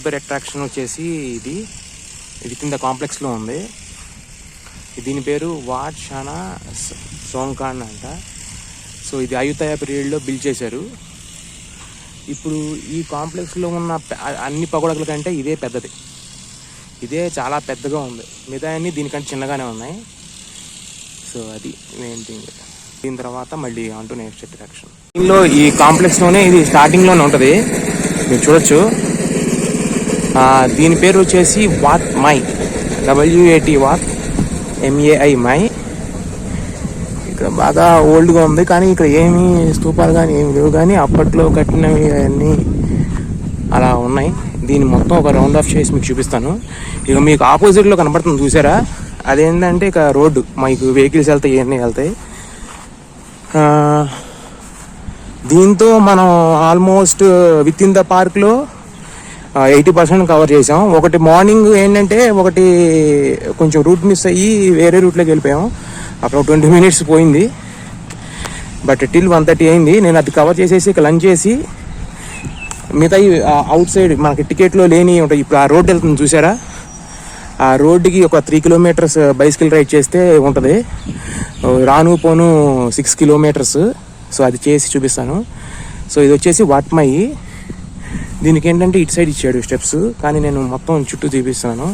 Super attraction వచ్చేసి ఇది with in the కాంప్లెక్స్లో ఉంది. దీని పేరు వాట్ షానా సోంకాన్ అంట. సో ఇది అయుతయ పీరియడ్లో బిల్డ్ చేశారు. ఇప్పుడు ఈ కాంప్లెక్స్లో ఉన్న అన్ని పగోడల కంటే ఇదే పెద్దది. ఇదే చాలా పెద్దగా ఉంది. మిగతా అన్నీ దీనికంటే చిన్నగానే ఉన్నాయి. సో అది మెయిన్ థింగ్. దీని తర్వాత మళ్ళీ ఆన్ టు నెక్స్ట్ అట్రాక్షన్. దీనిలో ఈ కాంప్లెక్స్లోనే ఇది స్టార్టింగ్లోనే ఉంటుంది, మీరు చూడొచ్చు. దీని పేరు వచ్చేసి what my, WAT what MAI my. ఇక్కడ బాగా ఓల్డ్గా ఉంది, కానీ ఇక్కడ ఏమీ స్తూపాలు కానీ ఏమి లేవు, కానీ అప్పట్లో కట్టినవి అన్నీ అలా ఉన్నాయి. దీన్ని మొత్తం ఒక రౌండ్ ఆఫ్ చేసి మీకు చూపిస్తాను. ఇక మీకు ఆపోజిట్లో కనబడుతుంది చూసారా, అదేంటంటే ఇక రోడ్డు, మీకు వెహికల్స్ వెళ్తాయి, ఇవన్నీ వెళ్తాయి. దీంతో మనం ఆల్మోస్ట్ విత్ ఇన్ ద పార్క్లో 80% కవర్ చేసాం. ఒకటి మార్నింగ్ ఏంటంటే ఒకటి కొంచెం రూట్ మిస్ అయ్యి వేరే రూట్లోకి వెళ్ళిపోయాం. అక్కడ 20 minutes పోయింది. బట్ టిల్ 1:30 అయింది. నేను అది కవర్ చేసేసి ఇక లంచ్ చేసి మిగతా అవుట్ సైడ్ మనకి టికెట్లో లేని ఉంటాయి. ఇప్పుడు ఆ రోడ్డు వెళ్తుంది చూసారా, ఆ రోడ్డుకి ఒక 3 kilometers బైసికల్ రైడ్ చేస్తే ఉంటుంది. రాను పోను 6 kilometers. సో అది చేసి చూపిస్తాను. సో ఇది వచ్చేసి వాట్మై. దీనికి ఏంటంటే ఇటు సైడ్ ఇచ్చాడు స్టెప్స్, కానీ నేను మొత్తం చుట్టూ చూపిస్తాను.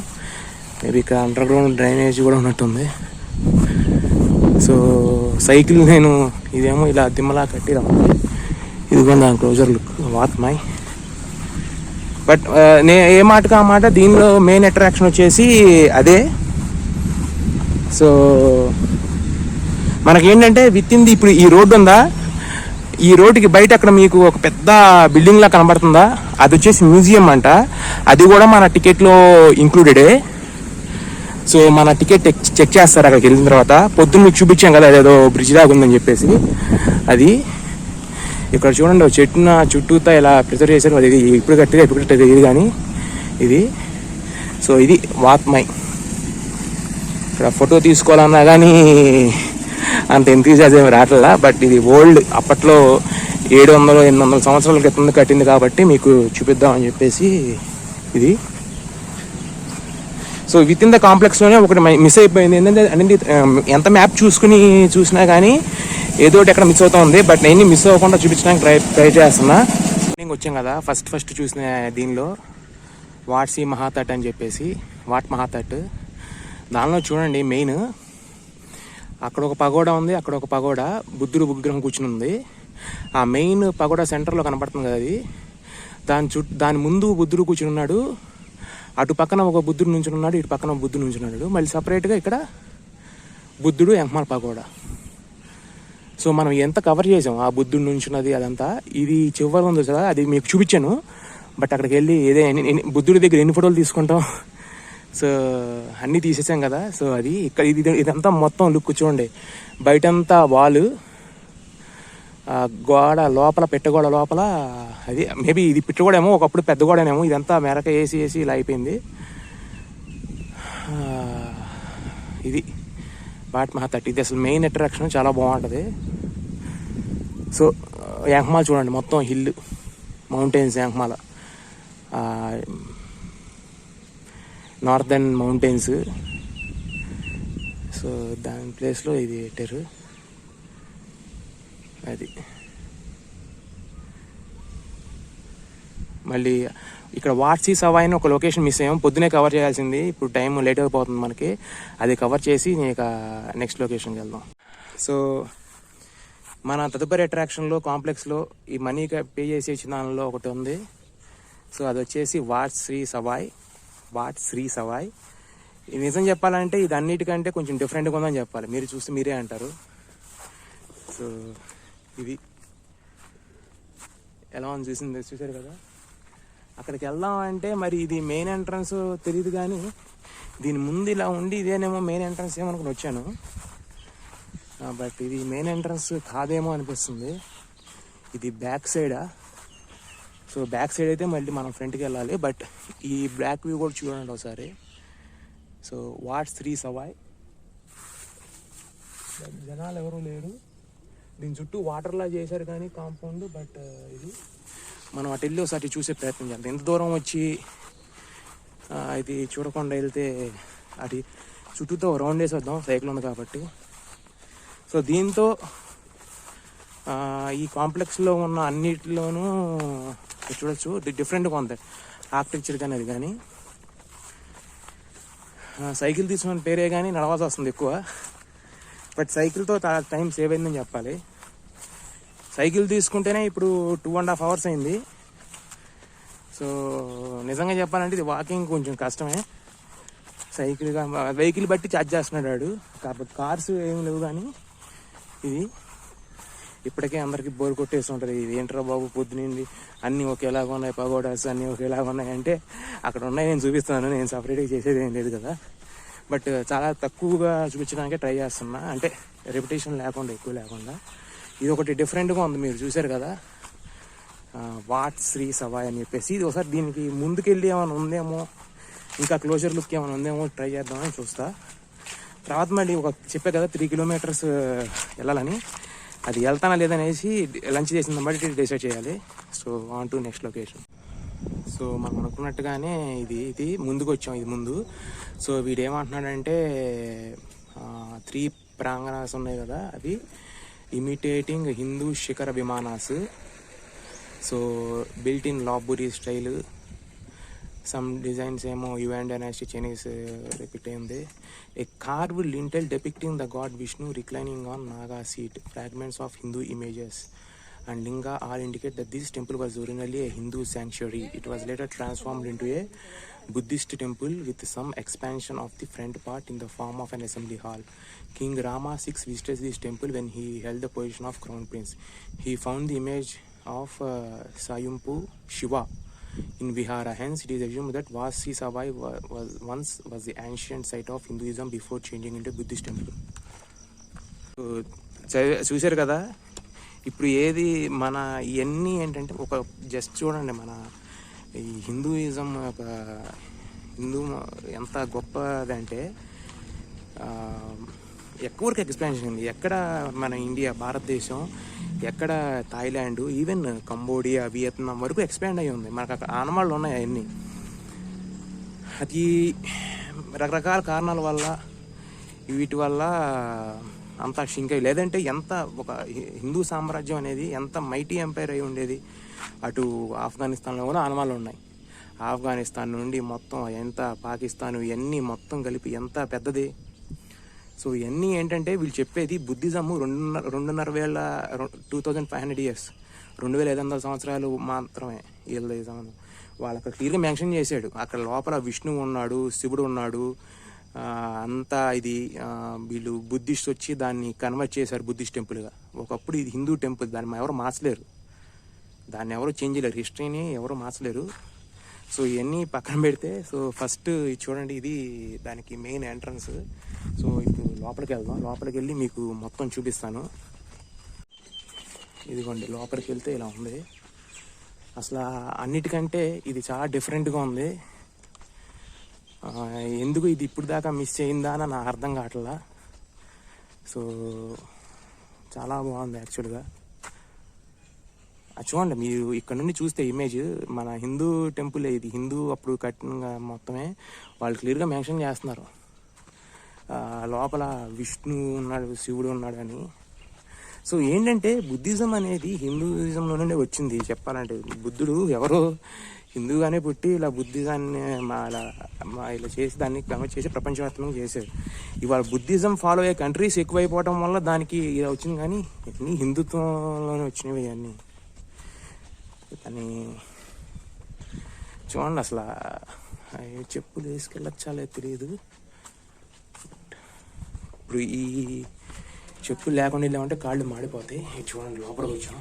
మేబీ ఇక్కడ అండర్ గ్రౌండ్ డ్రైనేజ్ కూడా ఉన్నట్టుంది. సో సైకిల్ నేను ఇదేమో ఇలా దిమ్మలా కట్టి రావాలి. ఇదిగో దాని క్లోజర్ లుక్ వాట్మై. బట్ ఏ మాటకు ఆ మాట, దీనిలో మెయిన్ అట్రాక్షన్ వచ్చేసి అదే. సో మనకేంటంటే విత్ ఇన్ ది ఇప్పుడు ఈ రోడ్డు ఉందా, ఈ రోడ్డుకి బయట అక్కడ మీకు ఒక పెద్ద బిల్డింగ్ లా కనబడుతుందా, అది వచ్చేసి మ్యూజియం అంట. అది కూడా మన టికెట్లో ఇంక్లూడెడే. సో మన టికెట్ చెక్ చేస్తారు అక్కడికి వెళ్ళిన తర్వాత. పొద్దున్న మీకు చూపించాం కదా అదేదో బ్రిడ్జ్ లాగా ఉందని చెప్పేసి. అది ఇక్కడ చూడండి, చెట్టున చుట్టూతా ఇలా ప్రిజర్వ్ చేశారు. అది ఇప్పుడు కట్టేది ఇది కానీ ఇది. సో ఇది వాట్మై. ఇక్కడ ఫోటో తీసుకోవాలన్నా కానీ అంత ఎంతూజియాజం రావట్లా. బట్ ఇది ఓల్డ్, అప్పట్లో 700-800 సంవత్సరాల క్రితం కట్టింది కాబట్టి మీకు చూపిద్దామని చెప్పేసి ఇది. సో విత్ ఇన్ ద కాంప్లెక్స్లోనే ఒకటి మిస్ అయిపోయింది. ఏంటంటే ఎంత మ్యాప్ చూసినా కానీ ఏదో ఒకటి ఎక్కడ మిస్ అవుతా ఉంది. బట్ నేను మిస్ అవ్వకుండా చూపించడానికి ట్రై చేస్తున్నా. వచ్చాం కదా ఫస్ట్ చూసిన దీనిలో వాట్సీ మహాతట్ అని చెప్పేసి, వాట్ మహాతట్. దానిలో చూడండి మెయిన్ అక్కడ ఒక పగోడా ఉంది, అక్కడ ఒక పగోడా బుద్ధుడు విగ్రహం కూర్చుని ఉంది. ఆ మెయిన్ పగోడా సెంటర్లో కనపడుతుంది కదా అది. దాని ముందు బుద్ధుడు కూర్చుని ఉన్నాడు, అటు పక్కన ఒక బుద్ధుడు నుంచుని ఉన్నాడు, ఇటు పక్కన ఒక బుద్ధుడు నుంచుని ఉన్నాడు. మళ్ళీ సపరేట్గా ఇక్కడ బుద్ధుడు ఎంహమాల్ పగోడా. సో మనం ఎంత కవర్ చేసాం ఆ బుద్ధుడు నుంచున్నది అదంతా. ఇది చివరి ఉంది కదా, అది మీకు చూపించాను. బట్ అక్కడికి వెళ్ళి బుద్ధుడి దగ్గర ఎన్ని ఫోటోలు తీసుకుంటాం. సో అన్నీ తీసేసాం కదా. సో అది ఇక్కడ ఇదంతా మొత్తం లుక్ చూడండి. బయటంతా వాలు, గోడ లోపల పెట్టగోడ లోపల అది మేబీ ఇది పిట్టగోడేమో, ఒకప్పుడు పెద్ద గోడనేమో. ఇదంతా మెరక వేసి ఇలా అయిపోయింది. ఇది వాట్ మహాతట్. ఇది అసలు మెయిన్ అట్రాక్షన్, చాలా బాగుంటుంది. సో యాంగ్మాల్ చూడండి, మొత్తం హిల్ మౌంటైన్స్. యాంగ్మాల నార్థన్ మౌంటైన్స్. సో దాని ప్లేస్లో ఇది పెట్టారు. అది మళ్ళీ ఇక్కడ వాట్సీ సవాయ్ అని ఒక లొకేషన్ మిస్ అయ్యాం. పొద్దునే కవర్ చేయాల్సింది, ఇప్పుడు టైం లేట్ అయిపోతుంది మనకి. అది కవర్ చేసి ఇక నెక్స్ట్ లొకేషన్కి వెళ్దాం. సో మన తదుపరి అట్రాక్షన్లో కాంప్లెక్స్లో ఈ మనీ పే చేసి ఇచ్చిన దానిలో ఒకటి ఉంది. సో అది వచ్చేసి వాట్ శ్రీ సవాయ్. ఇది నిజం చెప్పాలంటే ఇది అన్నిటికంటే కొంచెం డిఫరెంట్గా ఉందని చెప్పాలి. మీరు చూస్తే మీరే అంటారు. సో ఇది ఎలా ఉంది చూసారు కదా. అక్కడికి వెళ్దాం అంటే మరి ఇది మెయిన్ ఎంట్రన్స్ తెలియదు, కానీ దీని ముందు ఇలా ఉండి ఇదేనేమో మెయిన్ ఎంట్రన్స్ ఏమనుకుని వచ్చాను. బట్ ఇది మెయిన్ ఎంట్రన్స్ కాదేమో అనిపిస్తుంది. ఇది బ్యాక్ సైడా. సో బ్యాక్ సైడ్ అయితే మళ్ళీ మనం ఫ్రంట్కి వెళ్ళాలి. బట్ ఈ బ్యాక్ వ్యూ కూడా చూడండి ఒకసారి. So what Shri Sawai. జనాలు ఎవరు లేరు. దీని చుట్టూ వాటర్లా చేశారు కానీ కాంపౌండ్. బట్ ఇది మనం అటు వెళ్ళి ఒకసారి చూసే ప్రయత్నం చేద్దాం. ఎంత దూరం వచ్చి ఇది చూడకుండా వెళ్తే అది చుట్టూతో రౌండ్ వేసి వద్దాం, సైకిల్ ఉంది కాబట్టి. సో దీంతో ఈ కాంప్లెక్స్లో ఉన్న అన్నిటిలోనూ చూడొచ్చు డిఫరెంట్గా ఉంది ఆర్కిటెక్చర్ కానీ అది కానీ. సైకిల్ తీసుకున్న పేరే కానీ నడవాల్సి వస్తుంది ఎక్కువ, బట్ సైకిల్తో టైం సేవ్ అయిందని చెప్పాలి. సైకిల్ తీసుకుంటేనే ఇప్పుడు 2.5 hours అయింది. సో నిజంగా చెప్పాలంటే ఇది వాకింగ్ కొంచెం కష్టమే. సైకిల్గా వెహికల్ బట్టి ఛార్జ్ చేస్తున్నాడు వాడు, కాకపోతే కార్స్ ఏమి లేవు. కానీ ఇది ఇప్పటికే అందరికీ బోర్ కొట్టేసి ఉంటుంది. ఇది ఏంట్రా బాబు పొద్దునింది అన్నీ ఒకేలాగా ఉన్నాయి, పగోడాస్ అన్నీ ఒకేలాగా ఉన్నాయి అంటే అక్కడ ఉన్నాయి, నేను చూపిస్తాను. నేను సపరేట్గా చేసేది ఏం లేదు కదా, బట్ చాలా తక్కువగా చూపించడానికే ట్రై చేస్తున్నా, అంటే రెప్యుటేషన్ లేకుండా, ఎక్కువ లేకుండా. ఇది ఒకటి డిఫరెంట్గా ఉంది, మీరు చూసారు కదా వాట్ శ్రీ సవాయ్ అని చెప్పేసి. ఇది ఒకసారి దీనికి ముందుకెళ్ళి ఏమైనా ఉందేమో, ఇంకా క్లోజర్ లుక్ ఏమైనా ఉందేమో ట్రై చేద్దామని చూస్తా. తర్వాత మళ్ళీ చెప్పే కదా 3 kilometers వెళ్ళాలని, అది వెళ్తానా లేదనేసి లంచ్ చేసిన బట్టి డిసైడ్ చేయాలి. So on to next location. So మనం అనుకున్నట్టుగానే ఇది ముందుకు వచ్చాం, ఇది ముందు. సో వీడు ఏమంటున్నాడంటే 3 ప్రాంగణాస్ ఉన్నాయి కదా, అవి imitating Hindu shikhara vimanas. So built in Lopburi style, some designs ఏమో యువన్ డైనాసిటీ చైనీస్ రిపీట్ అయింది. A carved lintel depicting the god Vishnu reclining on Naga seat. Fragments of Hindu images and linga all indicate that this temple was originally a Hindu sanctuary. It was later transformed into a Buddhist temple with some expansion of the front part in the form of an assembly hall. King Rama VI visited this temple when he held the position of crown prince. He found the image of Sayumpu Shiva in Vihara. Hence, it is assumed that Wat Sri Savai was the ancient site of Hinduism before changing into Buddhist temple. చూశారు కదా, ఇప్పుడు ఏది మన ఇవన్నీ ఏంటంటే ఒక just చూడండి, మన ఈ హిందూయిజం ఒక హిందూ ఎంత గొప్పదంటే ఎక్కువ వరకు ఎక్స్పాన్షన్ ఉంది. ఎక్కడ మన ఇండియా, భారతదేశం, ఎక్కడ థాయిలాండ్, ఈవెన్ కంబోడియా, వియత్నాం వరకు ఎక్స్పాండ్ అయ్యి ఉంది. మనకు అక్కడ ఆనవాళ్ళు ఉన్నాయి అవన్నీ. అది రకరకాల కారణాల వల్ల, వీటి వల్ల అంత షింక్. లేదంటే ఎంత ఒక హిందూ సామ్రాజ్యం అనేది ఎంత మైటీ ఎంపైర్ అయి ఉండేది. అటు ఆఫ్ఘనిస్తాన్లో కూడా ఆనవాళ్ళు ఉన్నాయి. ఆఫ్ఘనిస్తాన్ నుండి మొత్తం ఎంత పాకిస్తాన్, ఇవన్నీ మొత్తం కలిపి ఎంత పెద్దది. సో ఇవన్నీ ఏంటంటే వీళ్ళు చెప్పేది బుద్ధిజము 2500 years, 2500 సంవత్సరాలు మాత్రమే వీళ్ళ సంబంధం. వాళ్ళకి క్లియర్గా మెన్షన్ చేశాడు, అక్కడ లోపల విష్ణువు ఉన్నాడు, శివుడు ఉన్నాడు, అంతా ఇది. వీళ్ళు బుద్ధిస్ట్ వచ్చి దాన్ని కన్వర్ట్ చేశారు బుద్ధిస్ట్ టెంపుల్గా. ఒకప్పుడు ఇది హిందూ టెంపుల్, దాన్ని ఎవరు మార్చలేరు, దాన్ని ఎవరు చేంజ్ చేయలేరు, హిస్టరీని ఎవరు మార్చలేరు. సో ఇవన్నీ పక్కన పెడితే, సో ఫస్ట్ చూడండి, ఇది దానికి మెయిన్ ఎంట్రన్స్. సో ఇప్పుడు లోపలికి వెళ్దాం. లోపలికి వెళ్ళి మీకు మొత్తం చూపిస్తాను. ఇదిగోండి, లోపలికి వెళ్తే ఇలా ఉంది. అసలు అన్నిటికంటే ఇది చాలా డిఫరెంట్గా ఉంది. ఎందుకు ఇది ఇప్పుడు దాకా మిస్ అయిందా అని నాకు అర్థం కావట్లా. సో చాలా బాగుంది యాక్చువల్గా. చూడండి, మీరు ఇక్కడ నుండి చూస్తే ఇమేజ్, మన హిందూ టెంపుల్ ఇది, హిందూ అప్పుడు కట్టిన మొత్తమే వాళ్ళు క్లియర్గా మెన్షన్ చేస్తున్నారు. లోపల విష్ణు ఉన్నాడు, శివుడు ఉన్నాడు అని. సో ఏంటంటే బుద్ధిజం అనేది హిందూయిజంలో నుండి వచ్చింది చెప్పాలంటే. బుద్ధుడు ఎవరో హిందూగానే పుట్టి ఇలా బుద్ధిజాన్ని ఇలా చేసి దాన్ని కన్వర్ట్ చేసి ప్రపంచవ్యాప్తంగా చేశారు. ఇవాళ బుద్ధిజం ఫాలో అయ్యే కంట్రీస్ ఎక్కువైపోవటం వల్ల దానికి ఇలా వచ్చింది. కానీ ఇవన్నీ హిందుత్వంలోనే వచ్చినవి అన్నీ. కానీ చూడండి, అసలు చెప్పులు వేసుకెళ్ళచ్చాలే తెలియదు. ఇప్పుడు ఈ చెప్పులు లేకుండా వెళ్ళామంటే కాళ్ళు మాడిపోతాయి. చూడండి, లోపలికి వచ్చాం.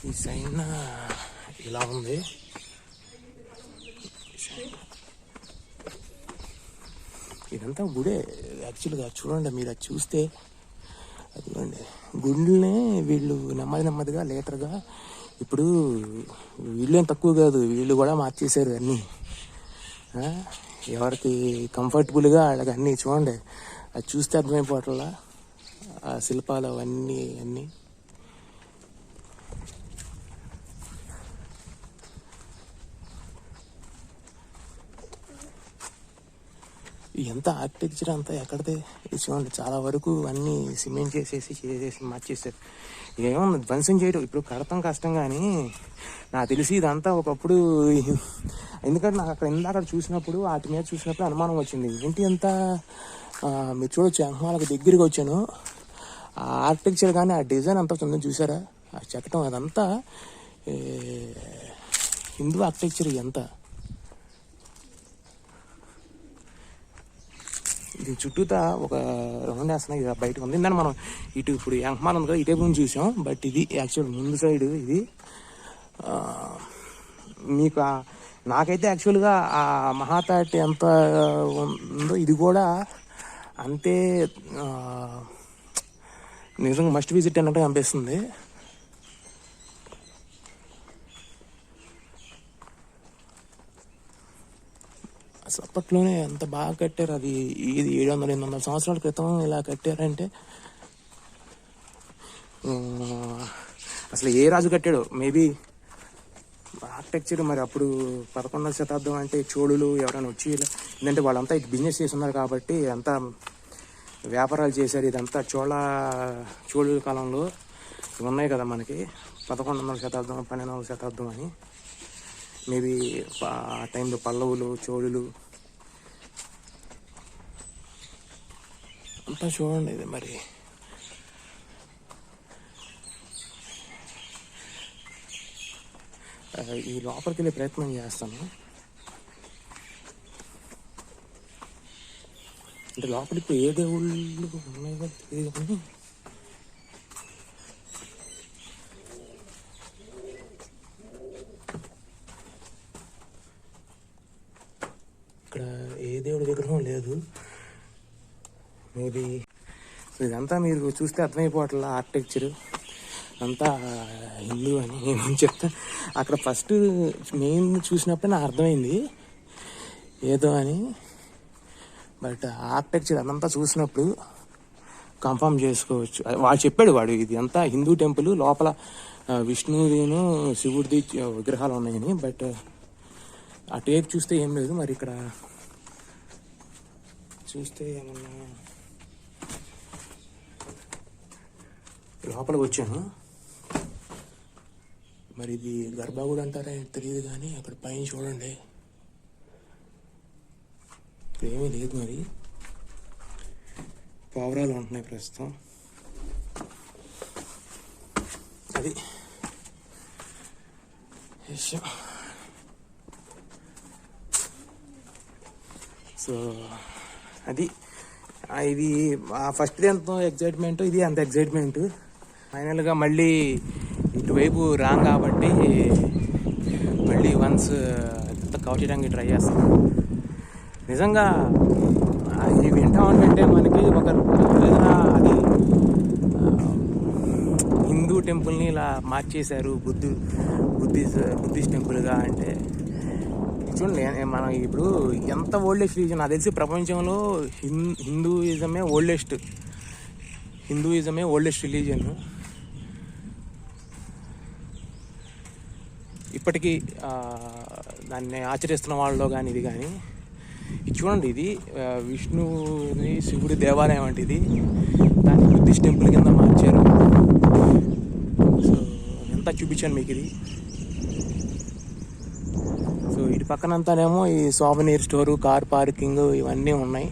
ఈ సైన్ ఇలా ఉంది. ఇదంతా గుడే యాక్చువల్గా. చూడండి, మీరు అది చూస్తే, అదిగోండి గుండెల్నే వీళ్ళు నెమ్మదిగా లేటర్గా, ఇప్పుడు వీళ్ళేం తక్కువ కాదు, వీళ్ళు కూడా మార్చేశారు అన్నీ. ఎవరికి కంఫర్టబుల్గా వాళ్ళకి అన్నీ. చూడండి, అది చూస్తే అర్థమైపోవట్లా. ఆ శిల్పాలు అవన్నీ అన్నీ ఎంత ఆర్కిటెక్చర్ అంతా ఎక్కడితే చూడండి. చాలా వరకు అన్నీ సిమెంట్ చేసేసి మార్చేసారు. ఏమన్నా ధ్వంసం చేయడం ఇప్పుడు కడతాం కష్టం, కానీ నాకు తెలిసి ఇదంతా ఒకప్పుడు. ఎందుకంటే నాకు అక్కడ ఇందాక చూసినప్పుడు వాటి మీద చూసినప్పుడు అనుమానం వచ్చింది, ఏంటి అంత మీరు చూడొచ్చు. అంకమాలకు దగ్గరికి వచ్చాను, ఆ ఆర్కిటెక్చర్ కానీ ఆ డిజైన్ అంతా ఉందని చూసారా, ఆ చెక్కటం అదంతా హిందూ ఆర్కిటెక్చర్. ఎంత దీని చుట్టూతా ఒక రౌండ్ వేస్తున్నాయి, ఇక బయటకు ఉంది. ఇందని మనం ఇటు ఇప్పుడు ఎంకమాన్ ఉంది కదా, ఇటేపు నుంచి చూసాం. బట్ ఇది యాక్చువల్ ముందు సైడ్ ఇది. మీకు నాకైతే యాక్చువల్గా ఆ మహాతాటి ఎంత ఉందో ఇది కూడా అంతే నిజంగా మస్ట్ విజిట్ అన్నట్టు అనిపిస్తుంది. అసలు అప్పట్లోనే ఎంత బాగా కట్టారు. అది ఇది 700-800 సంవత్సరాల క్రితం ఇలా కట్టారంటే అసలు ఏ రాజు కట్టాడో మేబీ ఆర్కిటెక్చర్. మరి అప్పుడు 11వ శతాబ్దం అంటే చోళులు ఎవరైనా వచ్చి ఎందుకంటే వాళ్ళంతా బిజినెస్ చేస్తున్నారు కాబట్టి అంతా వ్యాపారాలు చేశారు. ఇదంతా చోళుల కాలంలో ఉన్నాయి కదా మనకి 11వ శతాబ్దం 12వ శతాబ్దం అని. మేబీ ఆ టైంలో పల్లవులు చోళులు అంతా చూడండి. ఇది మరి ఈ లోపలికి వెళ్ళే ప్రయత్నం చేస్తాను. అంటే లోపలికి ఏ దేవుళ్ళు ఉన్నాయో తెలియదు కానీ ఇక్కడ ఏ దేవుడి విగ్రహం లేదు. మేబీ ఇదంతా మీరు చూస్తే అర్థమైపోవట్ల ఆర్కిటెక్చర్ అంతా హిందూ అని నేను చెప్తాను. అక్కడ ఫస్ట్ మెయిన్ చూసినప్పుడే నాకు అర్థమైంది ఏదో అని. బట్ ఆర్కిటెక్చర్ అదంతా చూసినప్పుడు కన్ఫర్మ్ చేసుకోవచ్చు. వాడు చెప్పాడు, వాడు ఇది అంతా హిందూ టెంపుల్, లోపల విష్ణువుదిను శివుడిది విగ్రహాలు ఉన్నాయని. బట్ ఆ టేప్ చూస్తే ఏం లేదు. మరి ఇక్కడ చూస్తే ఏమన్నా లోపలికి వచ్చాను. మరి ఇది గర్భగుడి అంటారా తెలియదు, కానీ అక్కడ పైన చూడండి ఏమీ లేదు. మరి పావురాలు ఉంటున్నాయి ప్రస్తుతం. అది సో అది ఇది ఫస్ట్ ఎంత ఎగ్జైట్మెంట్, ఇది అంత ఎగ్జైట్మెంట్. ఫైనల్గా మళ్ళీ ఇటువైపు రాంగ్ కాబట్టి మళ్ళీ వన్స్ కవర్ చేయడానికి ట్రై చేస్తాం. నిజంగా ఇవి వింటామంటే మనకి ఒక ఏదైనా అది హిందూ టెంపుల్ని ఇలా మార్చేశారు బుద్ధిస్ట్ టెంపుల్గా అంటే చూడండి. మనం ఇప్పుడు ఎంత ఓల్డెస్ట్ రిలీజన్ నాకు తెలిసి ప్రపంచంలో హిందూయిజమే ఓల్డెస్ట్ రిలీజన్. ఇప్పటికీ దాన్ని ఆచరిస్తున్న వాళ్ళలో కానీ ఇది కానీ ఇది చూడండి. ఇది విష్ణువుని శివుడి దేవాలయం అంటే ఇది దాన్ని బుద్ధిస్ట్ టెంపుల్ కింద మార్చారు. సో ఎంత చూపించాను మీకు ఇది. సో ఇటు పక్కనంతానేమో ఈ సోవనీర్ స్టోరు, కార్ పార్కింగ్ ఇవన్నీ ఉన్నాయి.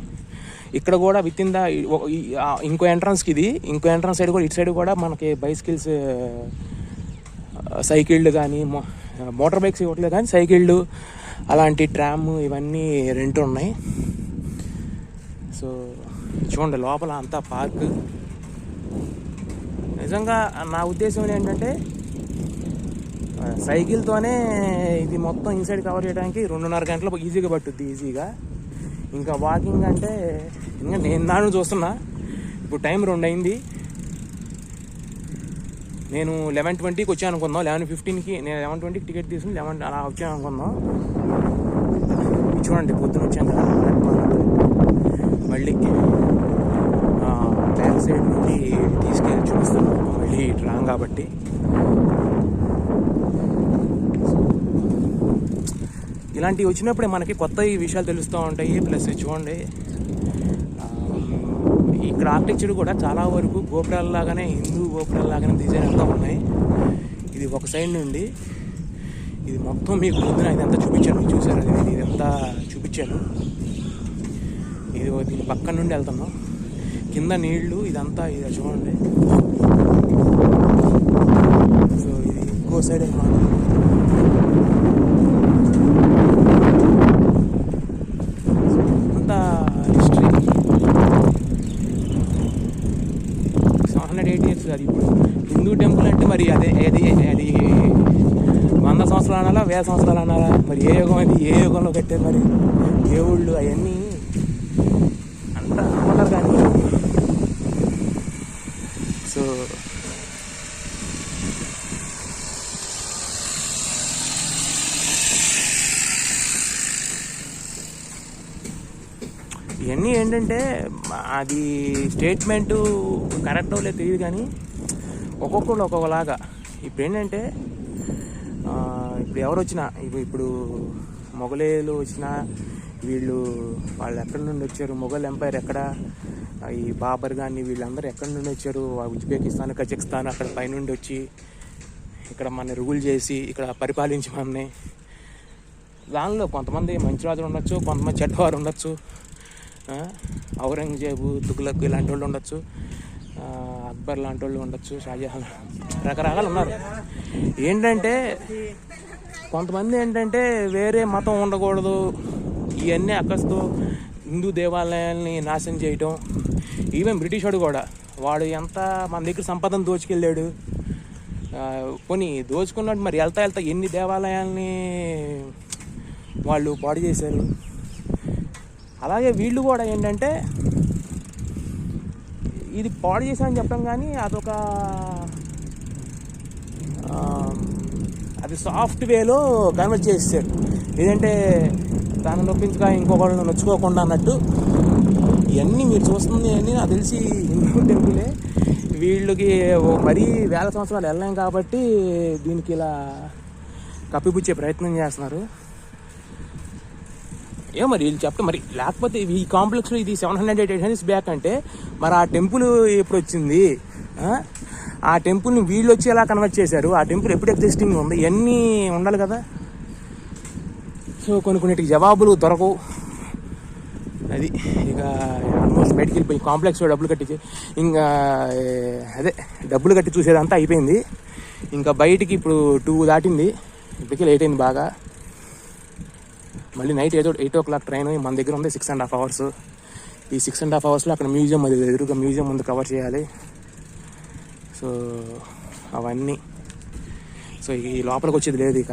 ఇక్కడ కూడా విత్ ఇన్ ద ఇంకో ఎంట్రన్స్కి ఇది ఇంకో ఎంట్రన్స్ సైడ్ కూడా ఇటు సైడ్ కూడా మనకి బైసికల్స్ సైకిళ్ళు కానీ మోటార్ బైక్స్ ఇవ్వట్లేదు కానీ సైకిళ్ళు అలాంటి ట్రామ్ ఇవన్నీ రెంట్ ఉన్నాయి. సో చూడండి లోపల అంతా పార్క్. నిజంగా నా ఉద్దేశం ఏంటంటే సైకిల్తోనే ఇది మొత్తం ఇన్సైడ్ కవర్ చేయడానికి 2.5 గంటలు ఈజీగా పట్టుద్ది ఈజీగా. ఇంకా వాకింగ్ అంటే ఇంకా నేను నాను చూస్తున్నా. ఇప్పుడు టైం 2 అయింది. నేను 11:20కి వచ్చాను అనుకుందాం. 11:15కి నేను 11:20కి టికెట్ తీసుకుని 11 అలా వచ్చాను అనుకుందాం. చూడండి పొద్దున వచ్చాను కదా, మళ్ళీ సైడ్ నుండి తీసుకెళ్ళి చూపిస్తాను మళ్ళీ రాంగ్ కాబట్టి. ఇలాంటివి వచ్చినప్పుడే మనకి కొత్త ఈ విషయాలు తెలుస్తూ ఉంటాయి. ప్లస్ చూడండి, ఇక్కడ ఆర్కిటెక్చర్ కూడా చాలా వరకు గోపురాలలాగానే, హిందూ గోపురాలలాగానే డిజైన్ అంతా ఉన్నాయి. ఇది ఒక సైడ్ నుండి ఇది మొత్తం మీకు పొద్దున ఇదంతా చూపించాను, చూసారు అది ఇదంతా చూపించాను. ఇది దీని పక్కన నుండి వెళ్తున్నాం, కింద నీళ్లు ఇదంతా ఇది చూడండి. సో ఇది ఇంకో సైడ్ అన్నమాట. అంతా హిస్టరీ 780 years. అది ఇప్పుడు హిందూ టెంపుల్ అంటే మరి అది 100 సంవత్సరాలు అనాలా, 1000 సంవత్సరాలు అనాలా, మరి ఏ యుగం అది, ఏ యుగంలో కట్టారు మరి దేవుళ్ళు అవన్నీ అంతా అనుకుంటారు. కానీ సో ఇవన్నీ ఏంటంటే అది స్టేట్మెంటు కరెక్టో లేదు తెలియదు, కానీ ఒక్కొక్కళ్ళు ఒక్కొక్కలాగా. ఇప్పుడు ఏంటంటే ఇప్పుడు ఎవరు వచ్చినా, ఇప్పుడు మొఘలేలు వచ్చినా వాళ్ళు ఎక్కడి నుండి వచ్చారు, మొఘల్ ఎంపైర్ ఎక్కడ, ఈ బాబర్ కానీ వీళ్ళందరూ ఎక్కడి నుండి వచ్చారు, ఉజ్బెకిస్తాన్, కజకిస్తాన్ అక్కడ పైనుండి వచ్చి ఇక్కడ మన రూల్ చేసి ఇక్కడ పరిపాలించి మనని. దానిలో కొంతమంది మంచి రాజులు ఉండొచ్చు, కొంతమంది చెడ్డవారు ఉండొచ్చు, ఔరంగజేబు, తుగ్లక్ ఇలాంటి వాళ్ళు ఉండొచ్చు, అక్బర్ లాంటి వాళ్ళు ఉండొచ్చు, షాజహాన్, రకరకాలు ఉన్నారు. ఏంటంటే కొంతమంది ఏంటంటే వేరే మతం ఉండకూడదు, ఇవన్నీ అక్కస్తో హిందూ దేవాలయాల్ని నాశనం చేయటం. ఈవెన్ బ్రిటిష్ వాడు కూడా, వాడు ఎంత మన దగ్గర సంపదను దోచుకెళ్ళాడు, కొన్ని దోచుకున్నట్టు మరి వెళ్తా ఎన్ని దేవాలయాల్ని వాళ్ళు పాడు చేశారు. అలాగే వీళ్ళు కూడా ఏంటంటే ఇది పాడు చేశారని చెప్పడం, కానీ అది సాఫ్ట్ వేలో కన్వర్ట్ చేస్తారు. లేదంటే దాన్ని నొప్పించగా ఇంకొకళ్ళు నొచ్చుకోకుండా అన్నట్టు. ఇవన్నీ మీరు చూస్తుంది అన్నీ నాకు తెలిసి హిందూ టెంపులే. వీళ్ళకి మరీ 1000 సంవత్సరాలు వెళ్ళలేం కాబట్టి దీనికి ఇలా కప్పిపుచ్చే ప్రయత్నం చేస్తున్నారు. మరి వీళ్ళు చెప్తే మరి, లేకపోతే ఈ కాంప్లెక్స్లో ఇది 780 years బ్యాక్ అంటే మరి ఆ టెంపుల్ ఎప్పుడు వచ్చింది, ఆ టెంపుల్ని వీళ్ళు వచ్చి ఎలా కన్వర్ట్ చేశారు, ఆ టెంపుల్ ఎప్పుడు ఎగ్జిస్టింగ్ ఉంది, ఇవన్నీ ఉండాలి కదా. సో కొన్నిటికి జవాబులు దొరకవు. అది ఇక ఆల్మోస్ట్ బయటికి వెళ్ళిపోయి కాంప్లెక్స్లో డబ్బులు కట్టించి ఇంకా డబ్బులు కట్టి చూసేదంతా అయిపోయింది. ఇంకా బయటికి ఇప్పుడు 2 దాటింది, ఇప్పటికీ లేట్ అయింది బాగా. మళ్ళీ నైట్ 8 o'clock ట్రైన్ మన దగ్గర ఉంది, 6.5 hours. ఈ 6.5 hours అక్కడ మ్యూజియం, అది ఎదురుగా మ్యూజియం ముందు కవర్ చేయాలి. సో అవన్నీ, సో ఈ లోపలికి వచ్చేది లేదు ఇక.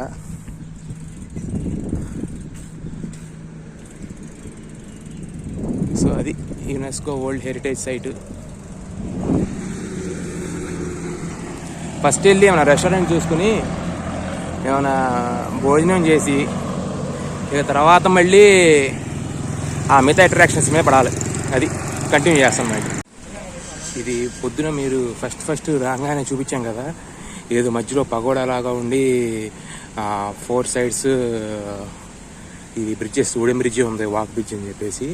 సో అది UNESCO world heritage site. First వెళ్ళి ఏమైనా రెస్టారెంట్ చూసుకుని ఏమైనా భోజనం చేసి ఇక తర్వాత మళ్ళీ ఆ మిగతా అట్రాక్షన్స్ మీద పడాలి. అది కంటిన్యూ చేస్తాం మరి. ఇది పొద్దున మీరు ఫస్ట్ రాగానే చూపించాం కదా, ఏదో మధ్యలో పగోడా లాగా ఉండి 4 sides ఇది బ్రిడ్జెస్, వుడెన్ బ్రిడ్జ్ ఉంది, వాక్ బ్రిడ్జ్ అని చెప్పేసి.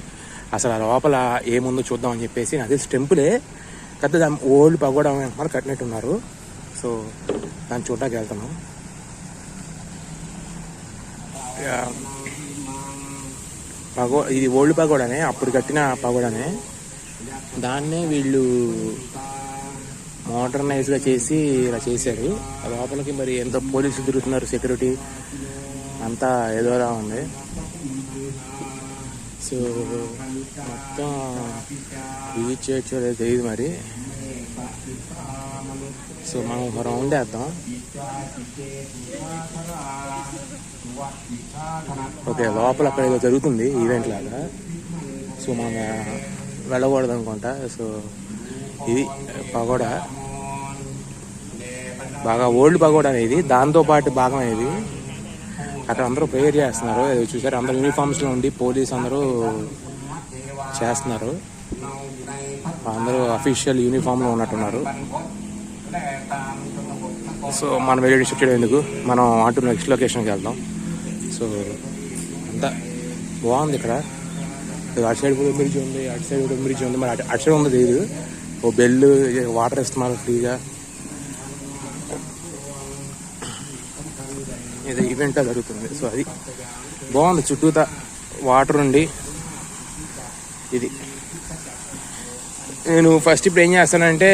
అసలు ఆ లోపల ఏముందో చూద్దామని చెప్పేసి, అదే టెంపులే పెద్ద ఓల్డ్ పగోడా కట్టినట్టున్నారు. సో దాన్ని చూడటానికి వెళ్తాను. ఇది ఓల్డ్ పగోడానే, అప్పుడు కట్టిన పగోడానే. దాన్నే వీళ్ళు మోడర్నైజ్గా చేసి ఇలా చేశారు. లోపలికి మరి ఎంతో పోలీసులు తిరుగుతున్నారు, సెక్యూరిటీ అంతా ఏదోలా ఉంది. సో మొత్తం రీచ్ చేయొచ్చో లేదో తెలియదు మరి. సో మనం ఒక రౌండ్ వేద్దాం. ఓకే, లోపల అక్కడ ఏదో జరుగుతుంది ఈవెంట్ లాగా. సో మనం వెళ్ళకూడదు అనుకుంటా. సో ఇది పగోడా, బాగా ఓల్డ్ పగోడా అనేది, దాంతోపాటు భాగం అనేది. అక్కడ అందరూ ప్రేయర్ చేస్తున్నారు, చూసారు, అందరూ యూనిఫామ్స్లో ఉండి పోలీస్ అందరూ చేస్తున్నారు. అందరూ అఫీషియల్ యూనిఫామ్లో ఉన్నట్టున్నారు. సో మనం వెళ్ళి డిస్ట్రిక్ట్ చేయడం ఎందుకు, మనం అటు నెక్స్ట్ లొకేషన్కి వెళ్దాం. సో అంతా బాగుంది ఇక్కడ. అటు సైడ్ కూడా బ్రిడ్జ్ ఉంది, అటు సైడ్ కూడా బ్రిడ్జ్ ఉంది. మరి అటు సైడ్ ఉంది లేదు, ఓ బెల్లు వాటర్ ఇస్తున్నారు ఫ్రీగా. ఏదో ఈవెంట్ జరుగుతుంది. సో అది బాగుంది, చుట్టూతా వాటర్ ఉండి. ఇది నేను ఫస్ట్ ఇప్పుడు ఏం చేస్తానంటే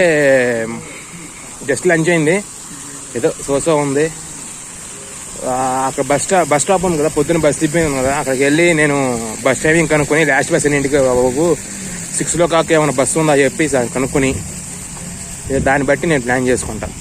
జస్ట్ లంచ్ అయింది, ఏదో సోసా ఉంది. అక్కడ బస్ స్టాప్ ఉంది కదా, పొద్దున్న బస్ తిప్పింది కదా, అక్కడికి వెళ్ళి నేను బస్ టైమింగ్ కనుక్కొని లాస్ట్ బస్ ఇంటికి బాబు 6 o'clock ఏమైనా బస్సు ఉందా చెప్పి కనుక్కొని దాన్ని బట్టి నేను ప్లాన్ చేసుకుంటాను.